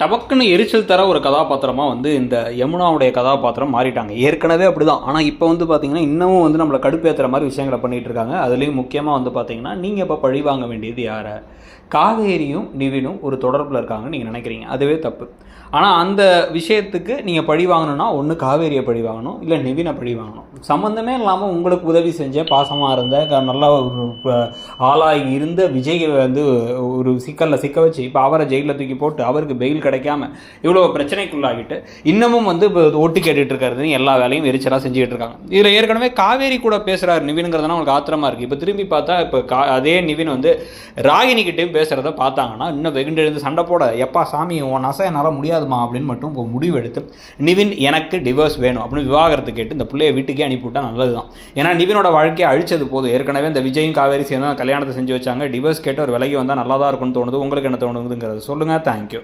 டபக்குன்னு எரிச்சல் தர ஒரு கதாபாத்திரமாக வந்து இந்த யமுனாவுடைய கதாபாத்திரம் மாறிட்டாங்க. ஏற்கனவே அப்படி தான். ஆனால் இப்போ வந்து பார்த்திங்கன்னா இன்னமும் வந்து நம்மளை கடுப்பேற்றுற மாதிரி விஷயங்களை பண்ணிகிட்டு இருக்காங்க. அதுலேயும் முக்கியமாக வந்து பார்த்திங்கன்னா நீங்கள் இப்போ பழி வாங்க வேண்டியது யாரை? காவேரியும் நிவினும் ஒரு தொடர்பில் இருக்காங்கன்னு நீங்கள் நினைக்கிறீங்க. அதுவே தப்பு. ஆனால் அந்த விஷயத்துக்கு நீங்கள் பழி வாங்கணுன்னா ஒன்று காவேரியை பழி வாங்கணும், இல்லை நிவினை பழி வாங்கணும். சம்மந்தமே இல்லாமல் உங்களுக்கு உதவி செஞ்ச, பாசமாக இருந்த, நல்லா ஆளாகி இருந்த விஜய் வந்து ஒரு சிக்கலில் சிக்க வச்சு இப்போ அவரை ஜெயிலில் தூக்கி போட்டு அவருக்கு பெயில் கிடைக்காம இவ்வளோ பிரச்சனைக்குள்ளாகிட்டு இன்னமும் வந்து இப்போ ஓட்டு கேட்டுட்டு இருக்காரு. எல்லா வேலையும் எரிச்சலாக செஞ்சுக்கிட்டு இருக்காங்க. இதில் ஏற்கனவே காவேரி கூட பேசுகிறார் நிவினுங்கிறதுனா உங்களுக்கு ஆத்திரமா இருக்குது. இப்போ திரும்பி பார்த்தா இப்போ அதே நிவின் வந்து ராகினிக்கிட்டையும் பேசுகிறத பார்த்தாங்கன்னா இன்னும் வெகுண்டெழுந்து சண்டை போட, எப்பா சாமி உன் நசை என்னால் முடியாதுமா அப்படின்னு மட்டும் இப்போ முடிவு எடுத்து நிவின் எனக்கு டிவோர்ஸ் வேணும் அப்படின்னு விவாகரத்து கேட்டு இந்த பிள்ளையை வீட்டுக்கே அனுப்பிவிட்டா நல்லது தான். ஏன்னா நிவினோட வாழ்க்கையை அழிச்சது போதும். ஏற்கனவே இந்த விஜயும் காவேரி சேர்ந்து கல்யாணத்தை செஞ்சு வச்சாங்க. டிவோர்ஸ் கேட்டு ஒரு விலகி வந்தால் நல்லா தான் இருக்கும்னு தோணுது. உங்களுக்கு என்ன தோணுதுங்கிறது சொல்லுங்கள். தேங்க்யூ.